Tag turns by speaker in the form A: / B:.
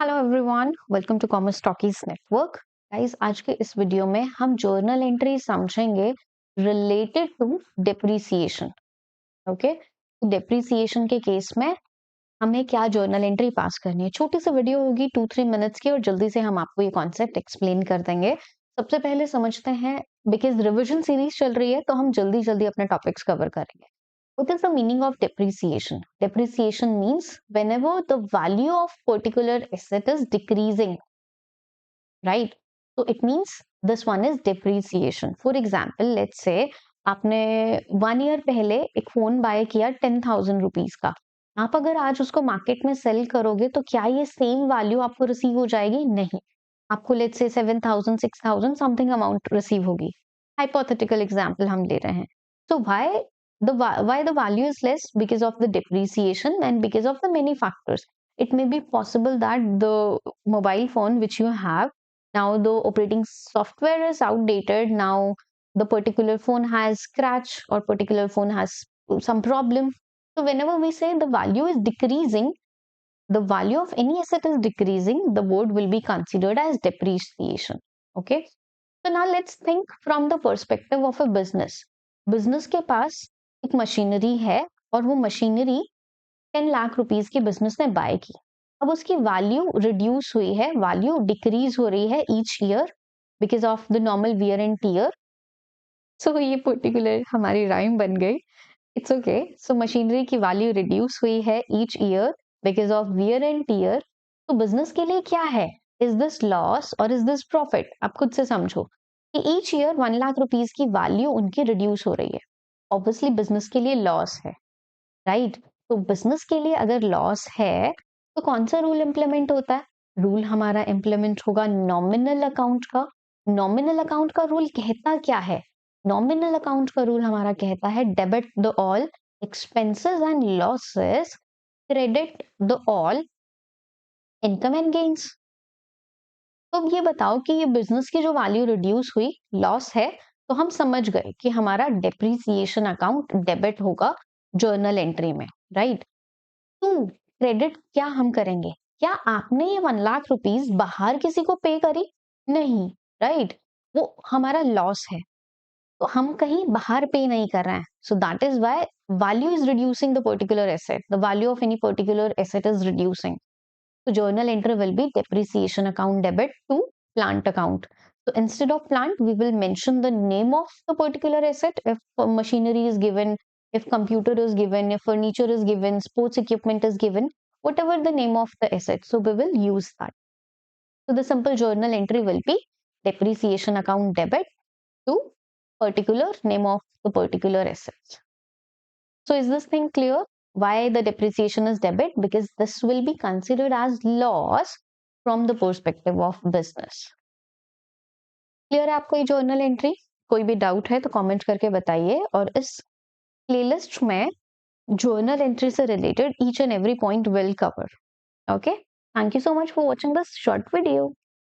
A: Hello everyone, welcome to commerce talkies network. Guys, आज के इस वीडियो में हम जर्नल एंट्री समझेंगे related to depreciation. Okay, depreciation के केस में हमें क्या जर्नल एंट्री पास करनी है। छोटी सी वीडियो होगी 2-3 मिनट्स की और जल्दी से हम आपको ये कॉन्सेप्ट एक्सप्लेन कर देंगे। सबसे पहले समझते हैं, बिकॉज रिविजन सीरीज चल रही है तो हम जल्दी जल्दी अपने टॉपिक्स कवर करेंगे। What is the meaning of depreciation? Depreciation means whenever the value of particular asset is decreasing, right? So it means this one is depreciation. For example, let's say आपने 1 ईयर पहले एक phone bye किया 10,000 rupees का। आप अगर आज उसको market में सेल करोगे तो क्या ये सेम वैल्यू आपको रिसीव हो जाएगी? नहीं, आपको let's say 7,000 6,000 something amount receive होगी। हाइपोथेटिकल एग्जांपल हम ले रहे हैं। So why the value is less? Because of the depreciation and because of the many factors. It may be possible that the mobile phone which you have now, the operating software is outdated. Now the particular phone has scratch or particular phone has some problem. So whenever we say the value is decreasing, the value of any asset is decreasing, the word will be considered as depreciation. Okay, so now let's think from the perspective of a business. Business के पास एक machinery है और वो machinery 10 lakh rupees की business ने bye की। अब उसकी वैल्यू रिड्यूस हुई है, वैल्यू डिक्रीज हो रही है each year because of the normal wear and tear. So ये पर्टिकुलर हमारी राइम बन गई। It's okay. सो मशीनरी की वैल्यू रिड्यूस हुई है each year because of wear and tear. तो बिजनेस के लिए क्या है? इज दिस लॉस और इज दिस प्रॉफिट? आप खुद से समझो कि ईच ईयर 1 लाख रुपीस की वैल्यू उनकी रिड्यूस हो रही है। ऑब्वियसली बिजनेस के लिए लॉस है, राइट? तो बिजनेस के लिए अगर लॉस है तो कौन सा रूल इंप्लीमेंट होता है? रूल हमारा इंप्लीमेंट होगा नॉमिनल अकाउंट का। नॉमिनल अकाउंट का रूल कहता क्या है? नॉमिनल अकाउंट का रूल हमारा कहता है debit the all expenses and losses, credit the all income and gains. तो अब ये बताओ कि ये बिजनेस की जो वैल्यू रिड्यूस हुई, लॉस है, तो हम समझ गए कि हमारा डेप्रिसिएशन अकाउंट डेबिट होगा जर्नल एंट्री में, राइट? तो क्रेडिट क्या हम करेंगे? क्या आपने ये 1 लाख रुपीस बाहर किसी को पे करी? नहीं, राइट? वो हमारा लॉस है, तो हम कहीं बाहर पे नहीं कर रहे हैं। So that is why value is reducing the particular asset, the value of any particular asset is reducing. So journal entry will be depreciation account debit to plant account. So instead of plant, we will mention the name of the particular asset. If machinery is given, if computer is given, if furniture is given, sports equipment is given, whatever the name of the asset. So we will use that. So the simple journal entry will be depreciation account debit to particular name of the particular assets. So is this thing clear? Why the depreciation is debit? Because this will be considered as loss from the perspective of business. Clear है आपको ये journal entry? कोई भी doubt है तो comment करके बताइए। और इस प्लेलिस्ट में जर्नल एंट्री से related each and every point will cover. Okay, thank you so much for watching this short video.